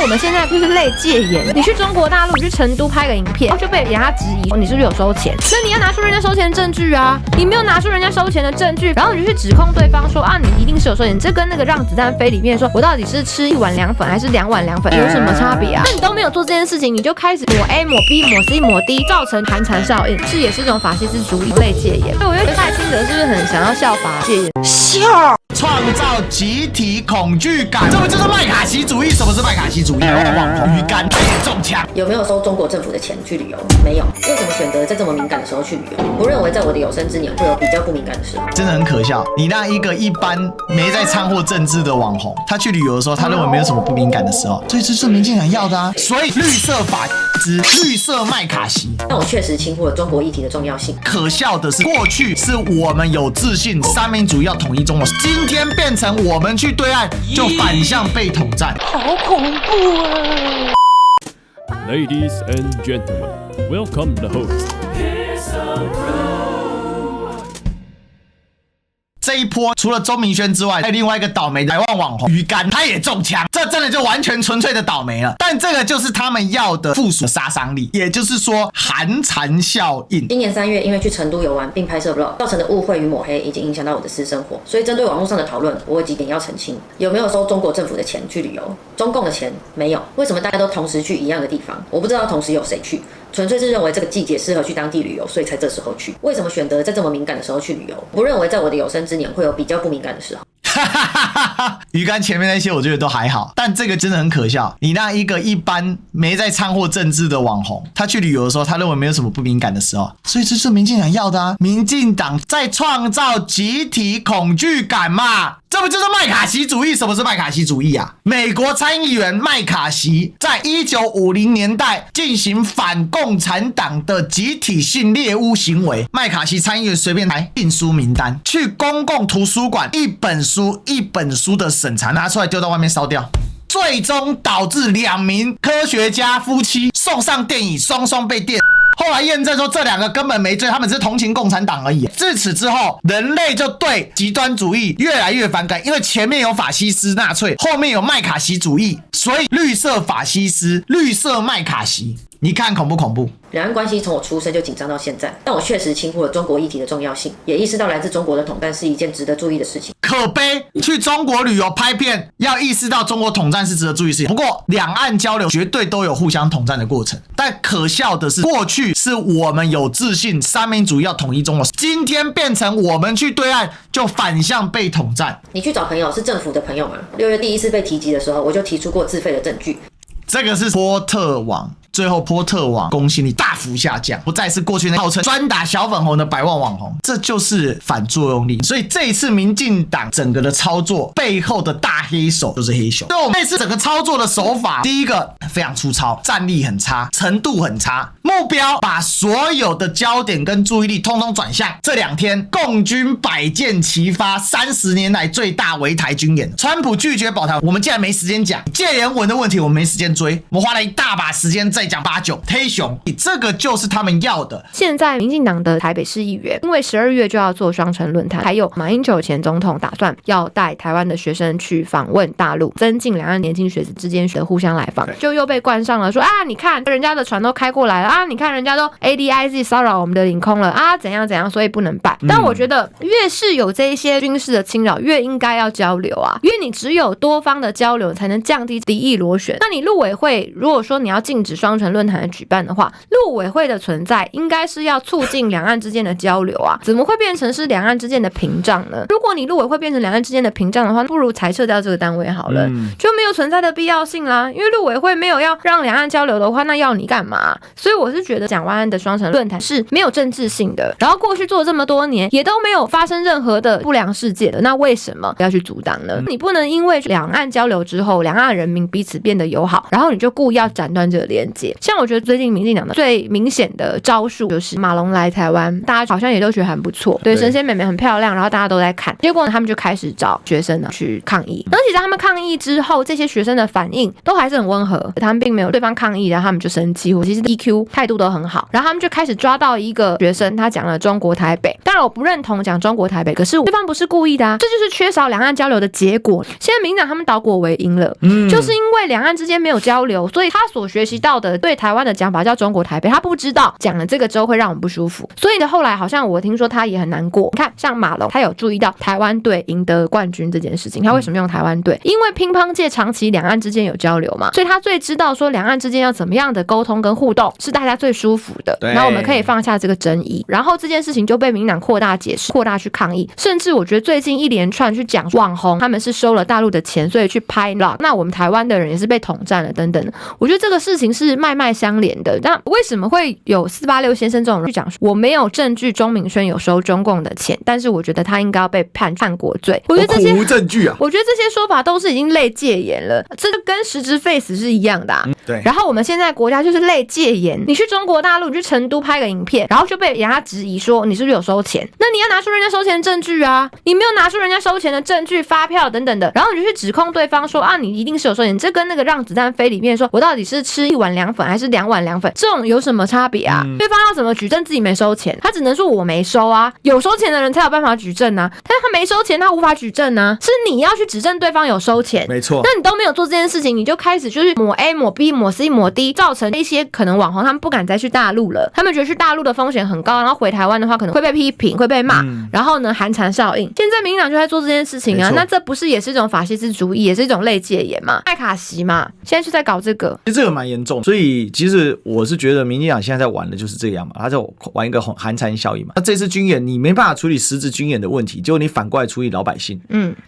我们现在就是类戒严，你去中国大陆，你去成都拍个影片，就被人家质疑你是不是有收钱？那你要拿出人家收钱的证据啊！你没有拿出人家收钱的证据，然后你就去指控对方说啊，你一定是有收钱。这跟那个让子弹飞里面说我到底是吃1碗凉粉还是2碗凉粉有什么差别啊？那你都没有做这件事情，你就开始抹 A 抹 B 抹 C 抹 D， 造成寒蝉效应，这也是一种法西斯主义类戒严。所以我觉得蔡清德是不是很想要效法戒严？创造集体恐惧感，这不就是麦卡锡主义？什么是麦卡锡主义？网红鱼竿，他也中枪。有没有收中国政府的钱去旅游？没有。为什么选择在这么敏感的时候去旅游？不认为在我的有生之年会有比较不敏感的时候。真的很可笑。你让一个一般没在掺和政治的网红，他去旅游的时候，他认为没有什么不敏感的时候，所以这是民进党要的啊。所以绿色法之绿色麦卡锡，但我确实轻忽了中国议题的重要性。可笑的是，过去是我们有自信三民主义要统一中国，今天变成我们去对岸就反向被统战，好恐怖啊！ Ladies and gentlemen, welcome the host. 这一波除了周明轩之外，还有另外一个倒霉的台湾网红鱼竿，他也中枪，这真的就完全纯粹的倒霉了。但这个就是他们要的附属杀伤力，也就是说寒蝉效应。今年3月，因为去成都游玩并拍摄 vlog 造成的误会与抹黑，已经影响到我的私生活，所以针对网络上的讨论，我有几点要澄清：有没有收中国政府的钱去旅游？中共的钱没有。为什么大家都同时去一样的地方？我不知道同时有谁去。纯粹是认为这个季节适合去当地旅游，所以才这时候去。为什么选择在这么敏感的时候去旅游？不认为在我的有生之年会有比较不敏感的时候。鱼竿前面那些我觉得都还好，但这个真的很可笑。你让一个一般没在掺和政治的网红，他去旅游的时候，他认为没有什么不敏感的时候，所以这是民进党要的啊！民进党在创造集体恐惧感嘛。这不就是麦卡锡主义？什么是麦卡锡主义啊？美国参议员麦卡锡在1950年代进行反共产党的集体性猎巫行为。麦卡锡参议员随便来禁书名单，去公共图书馆一本书的审查拿出来丢到外面烧掉。最终导致2名科学家夫妻送上电椅，双双被电。后来验证说这2个根本没罪，他们只是同情共产党而已。自此之后，人类就对极端主义越来越反感，因为前面有法西斯纳粹，后面有麦卡锡主义，所以绿色法西斯、绿色麦卡锡，你看恐不恐怖？两岸关系从我出生就紧张到现在，但我确实轻忽了中国议题的重要性，也意识到来自中国的统战是一件值得注意的事情。可悲，去中国旅游拍片，要意识到中国统战是值得注意的事情。不过，两岸交流绝对都有互相统战的过程。但可笑的是，过去是我们有自信三民主义要统一中国，今天变成我们去对岸就反向被统战。你去找朋友是政府的朋友吗？6月第一次被提及的时候，我就提出过自费的证据。这个是波特网，最后波特网公信力大幅下降，不再是过去那号称专打小粉红的100万网红，这就是反作用力。所以这一次民进党整个的操作背后的大黑手就是黑熊。对，这次整个操作的手法，第一个非常粗糙，战力很差，程度很差，目标把所有的焦点跟注意力通通转向这2天共军百箭齐发，30年来最大围台军演。川普拒绝保台，我们竟然没时间讲戒严文的问题，我们没时间追，我们花了一大把时间在讲8、9黑熊，这个就是他们要的。现在民进党的台北市议员，因为12月就要做双城论坛，还有马英九前总统打算要带台湾的学生去访问大陆，增进两岸年轻学子之间的互相来访，就又被冠上了说啊，你看人家的船都开过来了啊，你看人家都 ADIZ 骚扰我们的领空了啊，怎样怎样，所以不能办。但我觉得越是有这一些军事的侵扰，越应该要交流啊，因为你只有多方的交流，才能降低敌意螺旋。那你陆委会如果说你要禁止双城论坛的举办的话，陆委会的存在应该是要促进两岸之间的交流啊，怎么会变成是两岸之间的屏障呢？如果你陆委会变成两岸之间的屏障的话，不如裁撤掉这个单位好了，就没有存在的必要性啦。因为陆委会没有要让两岸交流的话，那要你干嘛？所以我是觉得蒋万安的双城论坛是没有政治性的，然后过去做了这么多年也都没有发生任何的不良事件的，那为什么要去阻挡呢？你不能因为两岸交流之后，两岸人民彼此变得友好，然后你就故意要斩断这个连结。像我觉得最近民进党的最明显的招数就是马龙来台湾，大家好像也都觉得很不错，对，神仙妹妹很漂亮，然后大家都在看，结果呢他们就开始找学生呢去抗议。而且在他们抗议之后，这些学生的反应都还是很温和，他们并没有对方抗议，然后他们就生气，其实 EQ 态度都很好，然后他们就开始抓到一个学生，他讲了中国台北，当然我不认同讲中国台北，可是对方不是故意的啊，这就是缺少两岸交流的结果。现在民进党他们倒果为因了，就是因为两岸之间没有交流，所以他所学习到的对台湾的讲法叫中国台北，他不知道讲了这个之后会让我们不舒服，所以呢后来好像我听说他也很难过。你看像马龙，他有注意到台湾队赢得冠军这件事情，他为什么用台湾队？因为乒乓界长期两岸之间有交流嘛，所以他最知道说两岸之间要怎么样的沟通跟互动是大家最舒服的，然后我们可以放下这个争议，然后这件事情就被民进党扩大解释，扩大去抗议，甚至我觉得最近一连串去讲网红他们是收了大陆的钱，所以去拍 vlog， 那我们台湾的人也是被统战了等等，我觉得这个事情是脉脉相连的。那为什么会有486先生这种人去讲我没有证据钟明轩有收中共的钱，但是我觉得他应该要被判叛国罪？我觉得这些苦无证据啊，我觉得这些说法都是已经类戒严了，这就跟实质 face 是一样的啊。对。然后我们现在国家就是类戒严，你去中国大陆，你去成都拍个影片，然后就被人家质疑说你是不是有收钱？那你要拿出人家收钱的证据啊！你没有拿出人家收钱的证据、发票等等的，然后你就去指控对方说啊，你一定是有收钱。这跟那个让子弹飞里面说我到底是吃1碗凉粉还是2碗凉粉，这种有什么差别啊？对方要怎么举证自己没收钱？他只能说我没收啊，有收钱的人才有办法举证啊，但是他没收钱，他无法举证啊，是你要去指证对方有收钱，没错。那你都没有做这件事情，你就开始就是抹 A 抹 B 抹 C 抹 D， 造成一些可能网红他们不敢再去大陆了，他们觉得去大陆的风险很高，然后回台湾的话可能会被批评会被骂，然后呢寒蝉效应，现在民进党就在做这件事情啊，那这不是也是一种法西斯主义，也是一种类戒严嘛？麦卡锡嘛，现在就在搞这个，其实这个蛮严重，所以其实我是觉得民进党现在在玩的就是这样嘛，他在玩一个寒蝉效应嘛。那这次军演你没办法处理实质军演的问题，结果你反过来处理老百姓，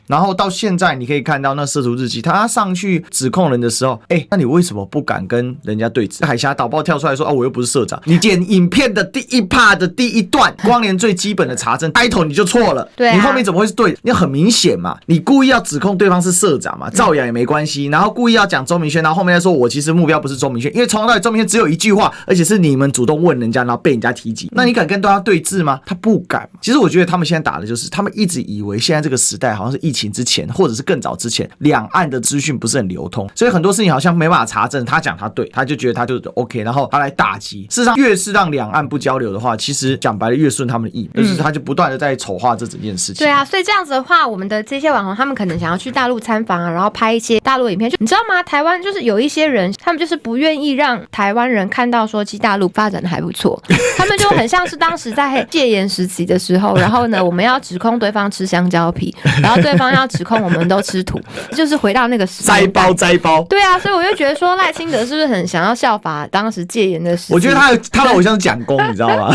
然后到现在你可以看到那涉足日记，他上去指控人的时候，那你为什么不敢跟人家对峙？海峡导报跳出来说我又不是社长，你剪影片的第一 part 的第一段，光连最基本的查证开头你就错了，对啊，你后面怎么会是对的？你很明显嘛，你故意要指控对方是社长嘛，造谣也没关系，然后故意要讲周明轩，然后后面再说我其实目标不是周明轩，因为从头到尾周明轩只有一句话，而且是你们主动问人家，然后被人家提及，那你敢跟对方对峙吗？他不敢。其实我觉得他们现在打的就是，他们一直以为现在这个时代好像是疫情之前，或者是更早之前，两岸的资讯不是很流通，所以很多事情好像没办法查证，他讲他对，他就觉得他就是 OK， 然后他来打击。事实上，越是让两岸不交流的话，其实讲白了越顺他们的意，就是他就不断的在丑化这整件事情。对啊，所以这样子的话，我们的这些网红他们可能想要去大陆参访啊，然后拍一些大陆影片，就你知道吗？台湾就是有一些人，他们就是不愿意让台湾人看到说，其实大陆发展的还不错，他们就很像是当时在戒严时期的时候，然后呢，我们要指控对方吃香蕉皮，然后对方要指控我们都吃土，就是回到那个时代。摘包。对啊，所以我就觉得说赖清德是不是很想要效法当时戒严的时期？我觉得他的偶像是蒋公，你知道吗？